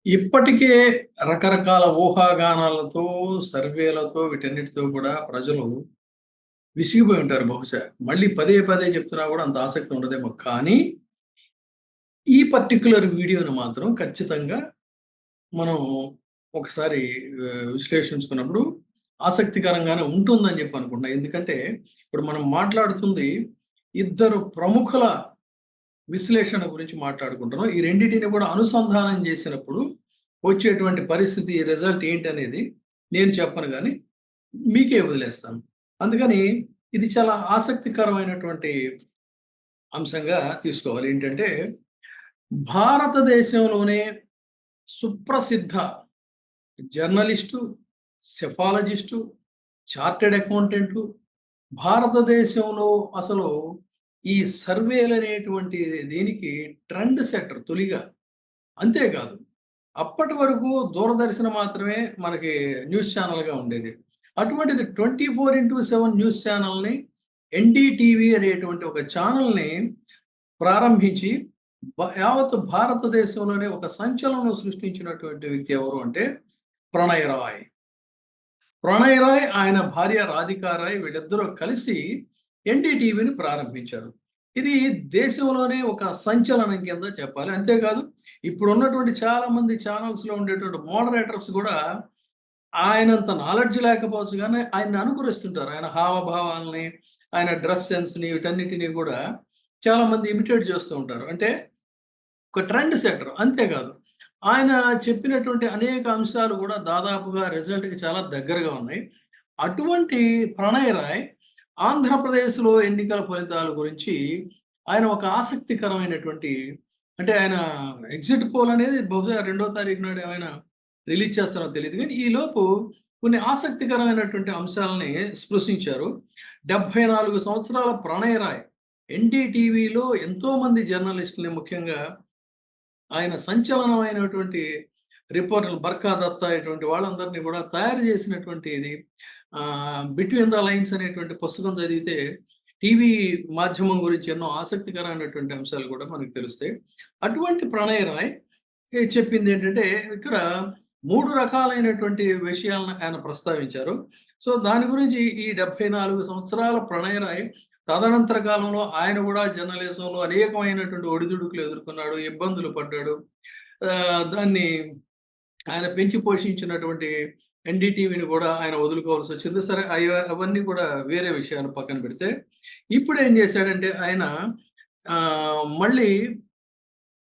ఇప్పటికే రకరకాల ఊహాగానాలతో, సర్వేలతో వీటన్నిటితో కూడా ప్రజలు విసిగిపోయి ఉంటారు బహుశా. మళ్ళీ పదే పదే చెప్తున్నా కూడా అంత ఆసక్తి ఉండదేమో. కానీ ఈ పర్టిక్యులర్ వీడియోని మాత్రం ఖచ్చితంగా మనం ఒకసారి విశ్లేషించుకున్నప్పుడు ఆసక్తికరంగానే ఉంటుందని చెప్పి అనుకుంటున్నా. ఎందుకంటే ఇప్పుడు మనం మాట్లాడుతుంది ఇద్దరు ప్రముఖుల విశ్లేషణ గురించి మాట్లాడుకుంటున్నాం. ఈ రెండిటిని కూడా అనుసంధానం చేసినప్పుడు వచ్చేటువంటి పరిస్థితి, రిజల్ట్ ఏంటనేది నేను చెప్పను గానీ, మీకే వదిలేస్తాను. అందుకని ఇది చాలా ఆసక్తికరమైనటువంటి అంశంగా తీసుకోవాలి. ఏంటంటే, భారతదేశంలోనే సుప్రసిద్ధ జర్నలిస్టు, సెఫాలజిస్టు, చార్టర్డ్ అకౌంటెంటు, భారతదేశంలో అసలు ఈ సర్వేలనేటువంటి దీనికి ట్రెండ్ సెట్టర్ తొలిగా. అంతేకాదు, అప్పటి వరకు దూరదర్శన్ మాత్రమే మనకి న్యూస్ ఛానెల్‌గా ఉండేది. అటువంటిది 24/7 న్యూస్ ఛానెల్‌ని ఎన్‌డీటీవీ అనేటువంటి ఒక ఛానెల్‌ని ప్రారంభించి యావత్ భారతదేశంలోనే ఒక సంచలనం సృష్టించినటువంటి వ్యక్తి ఎవరు అంటే ప్రణయ్ రాయ్. ప్రణయ్ రాయ్, ఆయన భార్య రాధికా రాయ్ వీళ్ళిద్దరూ కలిసి ఎన్‌డీటీవీని ప్రారంభించారు. ఇది దేశంలోనే ఒక సంచలనం కింద చెప్పాలి. అంతేకాదు ఇప్పుడున్నటువంటి చాలామంది ఛానల్స్‌లో ఉండేటువంటి మోడరేటర్స్ గూడా ఆయనంత నాలెడ్జ్ లేకపోవచ్చు గానీ, ఆయన్ని అనుకరిస్తుంటారు. ఆయన హావభావాల్ని, ఆయన డ్రెస్ సెన్స్‌ని వీటన్నిటిని గూడా చాలామంది ఇమిటేట్ చేస్తూ ఉంటారు. అంటే ఒక ట్రెండ్ సెటర్. అంతేకాదు, ఆయన చెప్పినటువంటి అనేక అంశాలు గూడా దాదాపుగా రిజల్ట్‌కి చాలా దగ్గరగా ఉన్నాయి. అటువంటి ప్రణయ్ రాయ్ ఆంధ్రప్రదేశ్‌లో ఎన్నికల ఫలితాల గురించి ఆయన ఒక ఆసక్తికరమైనటువంటి అంటే ఆయన ఎగ్జిట్ పోల్ అనేది బహుశా 2వ తారీఖు నాడు ఏమైనా రిలీజ్ చేస్తారో తెలీదు గానీ, ఈలోపు కొన్ని ఆసక్తికరమైనటువంటి అంశాలని స్పృశించారు. 74 సంవత్సరాల ప్రణయ్ రాయ్ ఎన్‌డీటీవీలో ఎంతోమంది జర్నలిస్టుల్ని ముఖ్యంగా ఆయన సంచలనమైనటువంటి రిపోర్టర్లు బర్కా దత్తా ఇటువంటి వాళ్ళందరినీ కూడా తయారు చేసినటువంటి ఇది 'బిట్వీన్ ద లైన్స్' అనేటువంటి పుస్తకం చదివితే టీవీ మాధ్యమం గురించి ఎన్నో ఆసక్తికరమైనటువంటి అంశాలు కూడా మనకు తెలుస్తాయి. అటువంటి ప్రణయ్ రాయ్ చెప్పిందేంటంటే ఇక్కడ 3 రకాలైనటువంటి విషయాలను ఆయన ప్రస్తావించారు. సో, దాని గురించి ఈ 74 సంవత్సరాల ప్రణయ్ రాయ్ తదనంతర కాలంలో ఆయన గూడా జర్నలిజంలో అనేకమైనటువంటి ఒడిదుడుకులు ఎదుర్కొన్నాడు, ఇబ్బందులు పడ్డాడు. దాన్ని ఆయన పెంచి పోషించినటువంటి ఎన్‌డీటీవీని గూడా ఆయన వదులుకోవాల్సొచ్చింది. సరే అవన్నీ కూడా వేరే విషయాలు పక్కన పెడితే, ఇప్పుడేం జేశాడంటే ఆయన మళ్ళీ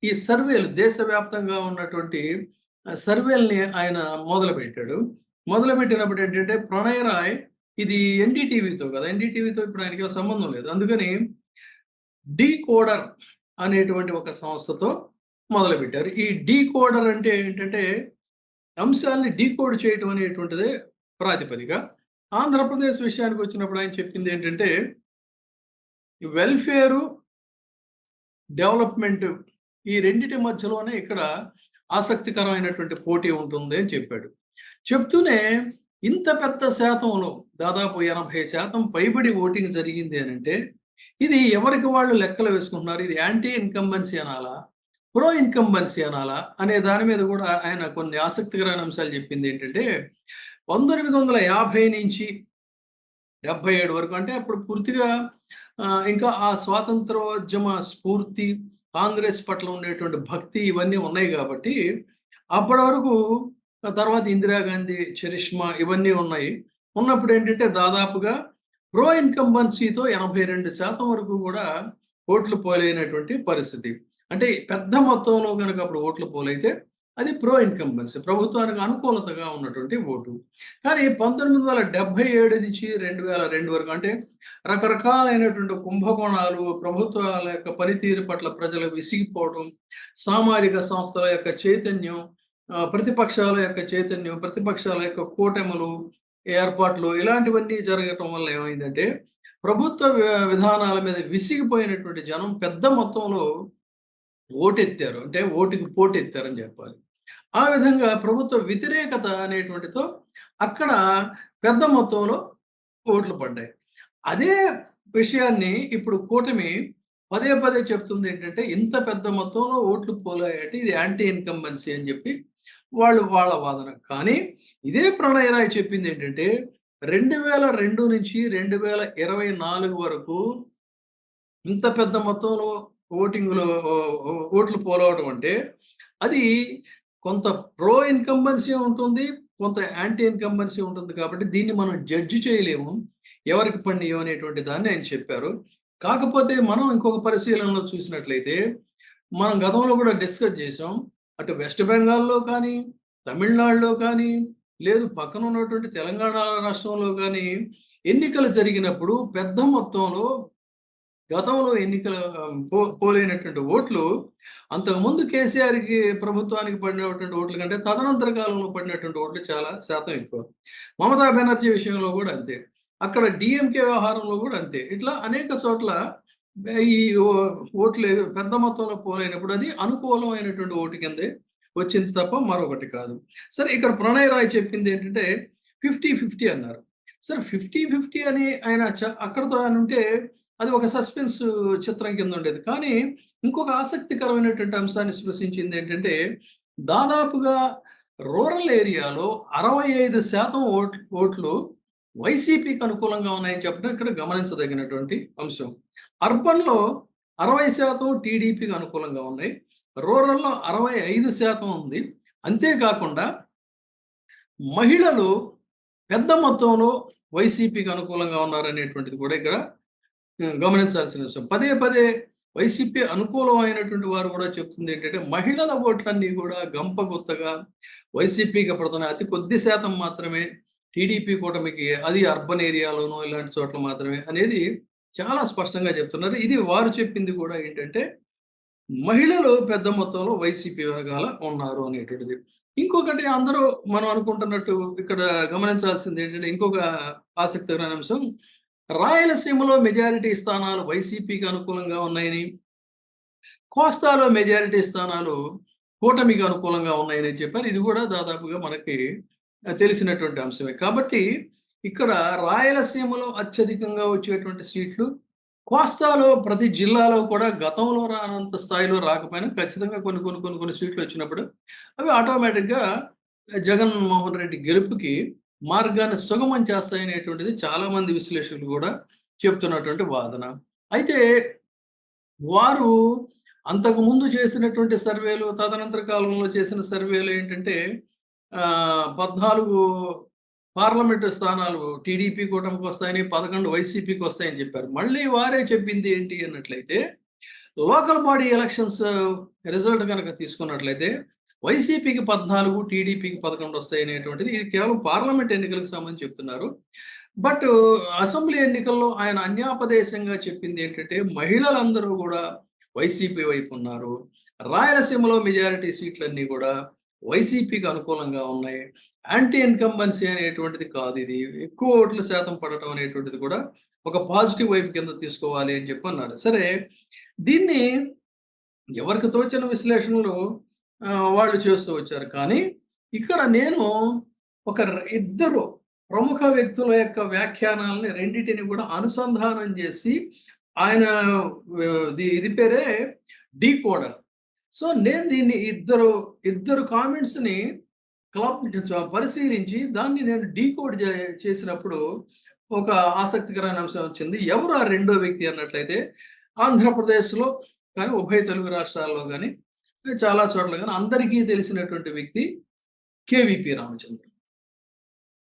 ఈ సర్వేలు దేశవ్యాప్తంగా ఉన్నటువంటి సర్వేలని ఆయన మొదలుపెట్టాడు. మొదలుపెట్టినప్పుడు ఏంటంటే ప్రణయ్ రాయ్ ఇది ఎన్‌డీటీవీతో కదా! ఎన్‌డీటీవీతో ఇప్పుడు ఆయనకి సంబంధం లేదు. అందుకని డీకోడర్ అనేటువంటి ఒక సంస్థతో మొదలుపెట్టారు. ఈ డీకోడర్ అంటే ఏంటంటే అంశాల్ని డీకోడ్ చేయటం అనేటువంటిదే ప్రాతిపదిక. ఆంధ్రప్రదేశ్ విషయానికొచ్చినప్పుడు ఆయన చెప్పిందేంటంటే వెల్‌ఫేరు, డెవలప్‌మెంట్ ఈ రెండిటి మధ్యలోనే ఇక్కడ ఆసక్తికరమైనటువంటి పోటీ ఉంటుంది అని చెప్పాడు. చెప్తూనే ఇంత పెద్ద శాతంలో దాదాపు 80% పైబడి ఓటింగ్ జరిగింది అనంటే, ఇది ఎవరికి వాళ్ళు లెక్కలు వేసుకుంటున్నారు. ఇది యాంటీ ఇన్కంబెన్సీ అనాలా? ప్రో ఇన్కంబెన్సీ అనాలా? అనే దాని మీద కూడా ఆయన కొన్ని ఆసక్తికరమైన అంశాలు చెప్పిందేంటంటే, 1950 నుంచి 77 వరకు అంటే అప్పుడు పూర్తిగా ఇంకా ఆ స్వాతంత్రోద్యమ స్ఫూర్తి, కాంగ్రెస్ పట్ల ఉండేటువంటి భక్తి ఇవన్నీ ఉన్నాయి గాబట్టి, అప్పటి వరకు తర్వాత ఇందిరాగాంధీ, చరిష్మా ఇవన్నీ ఉన్నాయి. ఉన్నప్పుడేంటంటే దాదాపుగా ప్రో ఇన్కంబెన్సీతో 82% వరకు గూడా ఓట్లు పోలైనటువంటి పరిస్థితి. అంటే పెద్ద మొత్తంలో గనక అప్పుడు ఓట్లు పోలైతే అది ప్రో ఇన్కంబెన్సీ. ప్రభుత్వానికి అనుకూలతగా ఉన్నటువంటి ఓటు. కానీ 1977 నుంచి 2002 వరకు అంటే రకరకాలైనటువంటి కుంభకోణాలు, ప్రభుత్వాల యొక్క పనితీరు పట్ల ప్రజలు విసిగిపోవడం, సామాజిక సంస్థల యొక్క చైతన్యం, ప్రతిపక్షాల యొక్క చైతన్యం, ప్రతిపక్షాల యొక్క కూటములు, ఏర్పాట్లు ఇలాంటివన్నీ జరగటం వల్ల ఏమైందంటే, ప్రభుత్వ విధానాల మీద విసిగిపోయినటువంటి జనం పెద్ద మొత్తంలో ఓటెత్తారు. అంటే ఓటుకి పోటెత్తారని జెప్పాలి. ఆ విధంగా ప్రభుత్వ వ్యతిరేకత అనేటువంటితో అక్కడ పెద్ద మొత్తంలో ఓట్లు పడ్డాయి. అదే విషయాన్ని ఇప్పుడు కూటమి పదే పదే చెప్తుందేంటంటే, ఇంత పెద్ద మొత్తంలో ఓట్లు పోలాయంటే ఇది యాంటీ ఇన్కంబెన్సీ అని జెప్పి వాళ్ళ వాదన. కానీ ఇదే ప్రణయ్ రాయ్ చెప్పిందేంటంటే 2002 నుంచి 2024 వరకు ఇంత పెద్ద మొత్తంలో ఓటింగ్‌లో ఓట్లు పోలవడం అంటే, అది కొంత ప్రో ఇన్కంబెన్సీ ఉంటుంది. కొంత యాంటీ ఇన్కంబెన్సీ ఉంటుంది కాబట్టి దీన్ని మనం జడ్జ్ చేయలేము. ఎవరికి పడినయో అనేటువంటి దాన్ని ఆయన చెప్పారు. కాకపోతే మనం ఇంకొక పరిశీలనలో చూసినట్లయితే, మనం గతంలో కూడా డిస్కస్ చేసాం. అటు వెస్ట్ బెంగాల్‌లో కానీ, తమిళనాడులో కానీ, లేదు పక్కన ఉన్నటువంటి తెలంగాణ రాష్ట్రంలో గానీ, ఎన్నికలు జరిగినప్పుడు పెద్ద మొత్తంలో గతంలో ఎన్నికల పోలైనటువంటి ఓట్లు అంతకుముందు కేసీఆర్‌కి ప్రభుత్వానికి పడినటువంటి ఓట్ల కంటే తదనంతర కాలంలో పడినటువంటి ఓట్లు చాలా శాతం ఎక్కువ. మమతా బెనర్జీ విషయంలో గూడా అంతే. అక్కడ డీఎంకే వ్యవహారంలో గూడా అంతే. ఇట్లా అనేక చోట్ల ఈ ఓట్లు పెద్ద మొత్తంలో పోలైనప్పుడు అది అనుకూలమైనటువంటి ఓటు కిందే వచ్చింది తప్ప మరొకటి కాదు. సరే ఇక్కడ ప్రణయ్ రాయ్ చెప్పిందేంటంటే 50, 50 అన్నారు. సరే 50, 50 అని ఆయన అక్కడితో అనుంటే అది ఒక సస్పెన్స్ చిత్రం కింద ఉండేది. కానీ ఇంకొక ఆసక్తికరమైనటువంటి అంశాన్ని స్పృశించిందేంటంటే, దాదాపుగా రూరల్ ఏరియాలో 65% ఓట్లు వైసీపీకి అనుకూలంగా ఉన్నాయని చెప్పడం ఇక్కడ గమనించదగినటువంటి అంశం. అర్బన్‌లో 60% టీడీపీకి అనుకూలంగా ఉన్నాయి. రూరల్‌లో 65% ఉంది. అంతేకాకుండా మహిళలు పెద్ద మొత్తంలో వైసీపీకి అనుకూలంగా ఉన్నారనేటువంటిది కూడా ఇక్కడ గమనించాల్సిన విషయం. పదే పదే వైసీపీ అనుకూలమైనటువంటి వారు కూడా చెప్తుందేంటంటే, మహిళల ఓట్లన్నీ కూడా గంపగుత్తగా వైసీపీకి పడుతున్నాయి. అతి కొద్ది శాతం మాత్రమే టీడీపీ కూటమికి, అది అర్బన్ ఏరియాలోనో ఇలాంటి చోట్ల మాత్రమే అనేది చాలా స్పష్టంగా చెప్తున్నారు. ఇది వారు చెప్పింది కూడా ఏంటంటే, మహిళలు పెద్ద మొత్తంలో వైసీపీ వెనకాల ఉన్నారు అనేటువంటిది. ఇంకొకటి అందరూ మనం అనుకుంటున్నట్టు ఇక్కడ గమనించాల్సిందేంటంటే, ఇంకొక ఆసక్తికరమైన అంశం రాయలసీమలో మెజారిటీ స్థానాలు వైసీపీకి అనుకూలంగా ఉన్నాయని, కోస్తాలో మెజారిటీ స్థానాలు కూటమికి అనుకూలంగా ఉన్నాయని చెప్పారు. ఇది కూడా దాదాపుగా మనకి తెలిసినటువంటి అంశమే. కాబట్టి ఇక్కడ రాయలసీమలో అత్యధికంగా వచ్చేటువంటి సీట్లు, కోస్తాలో ప్రతి జిల్లాలో కూడా గతంలో రానంత స్థాయిలో రాకపోయినా ఖచ్చితంగా కొన్ని సీట్లు వచ్చినప్పుడు అవి ఆటోమేటిక్‌గా జగన్మోహన్ రెడ్డి గెలుపుకి మార్గాన్ని సుగమం చేస్తాయనేటువంటిది చాలామంది విశ్లేషకులు గూడా చెప్తున్నటువంటి వాదన. అయితే వారు అంతకుముందు చేసినటువంటి సర్వేలు, తదనంతర కాలంలో చేసిన సర్వేలు ఏంటంటే 14 పార్లమెంటు స్థానాలు టీడీపీ కూటమికొస్తాయని, 11 వైసీపీకి వస్తాయని చెప్పారు. మళ్ళీ వారే చెప్పింది ఏంటి అన్నట్లయితే, లోకల్ బాడీ ఎలక్షన్స్ రిజల్ట్ గనక తీసుకున్నట్లయితే వైసీపీకి 14, టీడీపీకి 11 వస్తాయనేటువంటిది ఇది కేవలం పార్లమెంట్ ఎన్నికలకు సంబంధించి చెప్తున్నారు. బట్ అసెంబ్లీ ఎన్నికల్లో ఆయన అన్యాపదేశంగా చెప్పింది ఏంటంటే, మహిళలందరూ గూడా వైసీపీ వైపు ఉన్నారు. రాయలసీమలో మెజారిటీ సీట్లన్నీ గూడా వైసీపీకి అనుకూలంగా ఉన్నాయి. యాంటీ ఇన్కంబెన్సీ అనేటువంటిది కాదిది. ఎక్కువ ఓట్ల శాతం పడటం అనేటువంటిది కూడా ఒక పాజిటివ్ వైపు కింద తీసుకోవాలి అని చెప్పి అన్నారు. సరే, దీన్ని ఎవరికి తోచిన విశ్లేషణలు వాళ్ళు చేస్తూ వచ్చారు. కానీ ఇక్కడ నేను ఒక ఇద్దరు ప్రముఖ వ్యక్తుల యొక్క వ్యాఖ్యానాలని రెండిటిని కూడా అనుసంధానం చేసి ఆయన ఇది పేరే డీకోడర్. సో, నేను దీన్ని ఇద్దరు కామెంట్స్‌ని పరిశీలించి దాన్ని నేను డీకోడ్ చేసినప్పుడు ఒక ఆసక్తికరమైన అంశం వచ్చింది. ఎవరు ఆ రెండో వ్యక్తి అన్నట్లయితే ఆంధ్రప్రదేశ్‌లో కానీ, ఉభయ తెలుగు రాష్ట్రాల్లో గాని, చాలా చోట్ల గాని అందరికీ తెలిసినటువంటి వ్యక్తి కేవీపీ రామచంద్రరావు.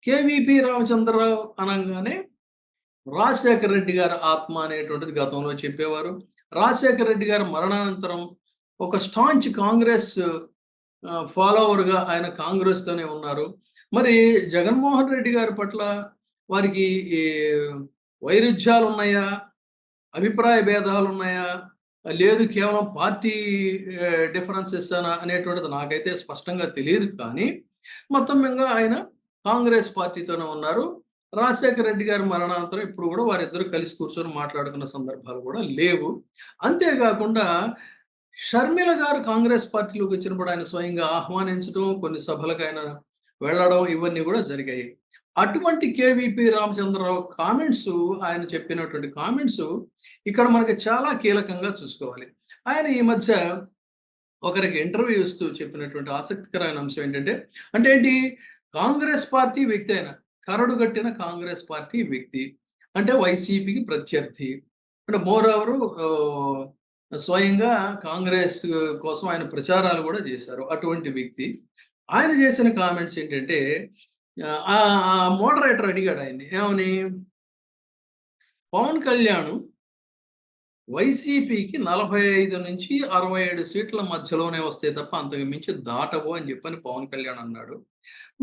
కేవీపీ రామచంద్రరావు అనంగానే రాజశేఖర రెడ్డి గారి ఆత్మ అనేటువంటిది గతంలో చెప్పేవారు. రాజశేఖర రెడ్డి గారి మరణానంతరం ఒక స్టాంచ్ కాంగ్రెస్ ఫాలోవర్‌గా ఆయన కాంగ్రెస్‌తోనే ఉన్నారు. మరి జగన్మోహన్ రెడ్డి గారి పట్ల వారికి ఈ వైరుధ్యాలున్నాయా? అభిప్రాయ భేదాలున్నాయా? లేదు కేవలం పార్టీ డిఫరెన్సెసేనా అనేటువంటిది నాకైతే స్పష్టంగా తెలీదు. కానీ మొత్తం మీద ఆయన కాంగ్రెస్ పార్టీతోనే ఉన్నారు. రాజశేఖర రెడ్డి గారి మరణానంతరం ఇప్పుడు గూడా వారిద్దరూ కలిసి కూర్చొని మాట్లాడుకున్న సందర్భాలు గూడా లేవు. అంతేగాకుండా షర్మిల గారు కాంగ్రెస్ పార్టీలోకి వచ్చినప్పుడు ఆయన స్వయంగా ఆహ్వానించడం, కొన్ని సభలకు ఆయన వెళ్ళడం ఇవన్నీ గూడా జరిగాయి. అటువంటి కేవీపీ రామచంద్రరావు ఆయన చెప్పినటువంటి కామెంట్స్ ఇక్కడ మనకి చాలా కీలకంగా చూసుకోవాలి. ఆయన ఈ మధ్య ఒకరికి ఇంటర్వ్యూ ఇస్తూ చెప్పినటువంటి ఆసక్తికరమైన అంశం ఏంటంటే, అంటే ఏంటి? కాంగ్రెస్ పార్టీ వ్యక్తి ఆయన. కరడుగట్టిన కాంగ్రెస్ పార్టీ వ్యక్తి. అంటే వైసీపీకి ప్రత్యర్థి. అంటే మోర్ ఓవరు స్వయంగా కాంగ్రెస్ కోసం ఆయన ప్రచారాలు గూడా చేశారు. అటువంటి వ్యక్తి. ఆయన చేసిన కామెంట్స్ ఏంటంటే, ఆ మోడరేటర్ అడిగాడు ఆయన్ని. ఏమని? పవన్ కళ్యాణ్ వైసీపీకి 45-67 సీట్ల మధ్యలోనే వస్తాయి తప్ప అంతకు మించి దాటవు అని చెప్పని పవన్ కళ్యాణ్ అన్నాడు.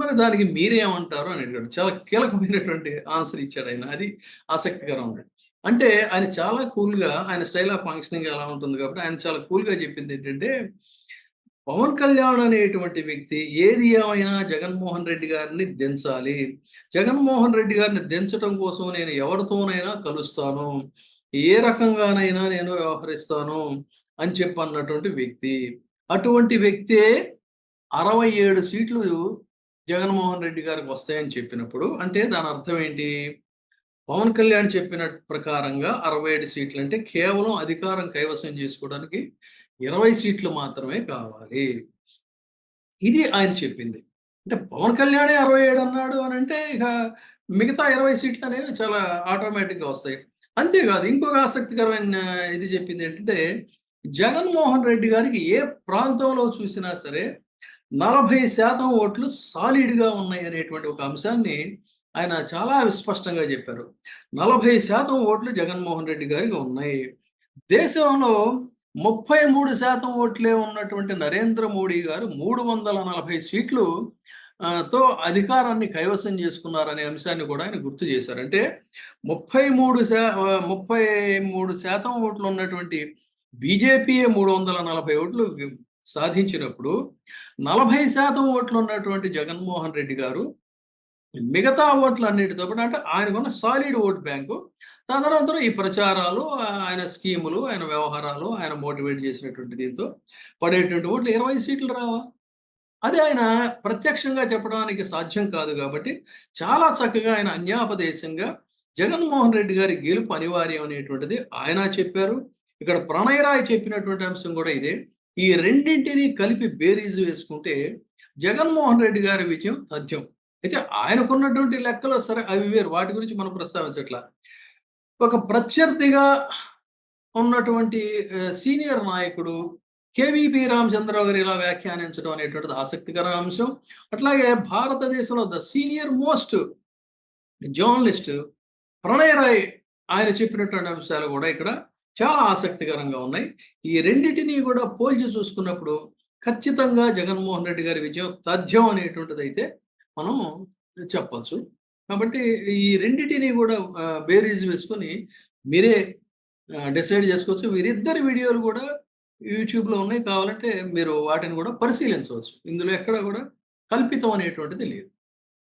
మరి దానికి మీరేమంటారు అని అడిగాడు. చాలా కీలకమైనటువంటి ఆన్సర్ ఇచ్చాడాయన. అది ఆసక్తికరం. అంటే ఆయన చాలా కూల్‌గా ఆయన స్టైల్ ఆఫ్ ఫంక్షనింగ్ అలా ఉంటుంది కాబట్టి ఆయన చాలా కూల్‌గా చెప్పిందేంటంటే, పవన్ కళ్యాణ్ అనేటువంటి వ్యక్తి ఏది ఏమైనా జగన్మోహన్ రెడ్డి గారిని దించాలి. జగన్మోహన్ రెడ్డి గారిని దించటం కోసం నేను ఎవరితోనైనా కలుస్తాను. ఏ రకంగానైనా నేను వ్యవహరిస్తాను అని చెప్పన్నటువంటి వ్యక్తి. అటువంటి వ్యక్తే 67 సీట్లు జగన్మోహన్ రెడ్డి గారికి వస్తాయని చెప్పినప్పుడు అంటే దాని అర్థం ఏంటి? పవన్ కళ్యాణ్ చెప్పిన ప్రకారంగా 67 సీట్లు అంటే కేవలం అధికారం కైవసం చేసుకోవడానికి 20 సీట్లు మాత్రమే కావాలి. ఇది ఆయన చెప్పింది. అంటే పవన్ కళ్యాణే 67 అన్నాడు అనంటే ఇక మిగతా 20 సీట్లనేవి చాలా ఆటోమేటిక్‌గా వస్తాయి. అంతేకాదు ఇంకొక ఆసక్తికరమైన ఇది చెప్పిందేంటంటే, జగన్మోహన్ రెడ్డి గారికి ఏ ప్రాంతంలో చూసినా సరే 40% ఓట్లు సాలిడ్‌గా ఉన్నాయనేటువంటి ఒక అంశాన్ని ఆయన చాలా విస్పష్టంగా చెప్పారు. 40% ఓట్లు జగన్మోహన్ రెడ్డి గారికి ఉన్నాయి. దేశంలో 33% ఓట్లే ఉన్నటువంటి నరేంద్ర మోడీ గారు 340 సీట్లు తో అధికారాన్ని కైవసం చేసుకున్నారనే అంశాన్ని కూడా ఆయన గుర్తు చేశారు. అంటే 33% ఓట్లు ఉన్నటువంటి బీజేపీయే 340 ఓట్లు సాధించినప్పుడు 40% ఓట్లు ఉన్నటువంటి జగన్మోహన్ రెడ్డి గారు మిగతా ఓట్లన్నిటితో కూడా అంటే ఆయనకున్న సాలిడ్ ఓట్ బ్యాంకు. తదనంతరం ఈ ప్రచారాలు, ఆయన స్కీములు, ఆయన వ్యవహారాలు, ఆయన మోటివేట్ చేసినటువంటి దీంతో పడేటువంటి ఓట్లు 20 సీట్లు రావా? అది ఆయన ప్రత్యక్షంగా చెప్పడానికి సాధ్యం కాదు గాబట్టి, చాలా చక్కగా ఆయన అన్యాపదేశంగా జగన్మోహన్ రెడ్డి గారి గెలుపు అనివార్యం అనేటువంటిది ఆయన చెప్పారు. ఇక్కడ ప్రణయ్ రాయ్ చెప్పినటువంటి అంశం గూడా ఇదే. ఈ రెండింటిని కలిపి బేరీజు వేసుకుంటే జగన్మోహన్ రెడ్డి గారి విజయం తథ్యం. అయితే ఆయనకున్నటువంటి లెక్కలు సరే అవి వేరు. వాటి గురించి మనం ప్రస్తావించట్ల. ఒక ప్రత్యర్థిగా ఉన్నటువంటి సీనియర్ నాయకుడు కేవీపీ రామచంద్రరావు గారు ఇలా వ్యాఖ్యానించడం అనేటువంటిది ఆసక్తికర అంశం. అట్లాగే భారతదేశంలో the senior most journalist Pranoy Roy ఆయన చెప్పినటువంటి అంశాలు గూడా ఇక్కడ చాలా ఆసక్తికరంగా ఉన్నాయి. ఈ రెండిటిని గూడా పోల్చి చూసుకున్నప్పుడు ఖచ్చితంగా జగన్మోహన్ రెడ్డి గారి విజయం తథ్యం అనేటువంటిదైతే మనం చెప్పొచ్చు. కాబట్టి ఈ రెండిటిని గూడా బేరీజు వేసుకొని మీరే డిసైడ్ చేసుకోవచ్చు. వీరిద్దరి వీడియోలు గూడా యూట్యూబ్‌లో ఉన్నాయి. కావాలంటే మీరు వాటిని గూడా పరిశీలించవచ్చు. ఇందులో ఎక్కడ గూడా కల్పితం అనేటువంటిది లేదు.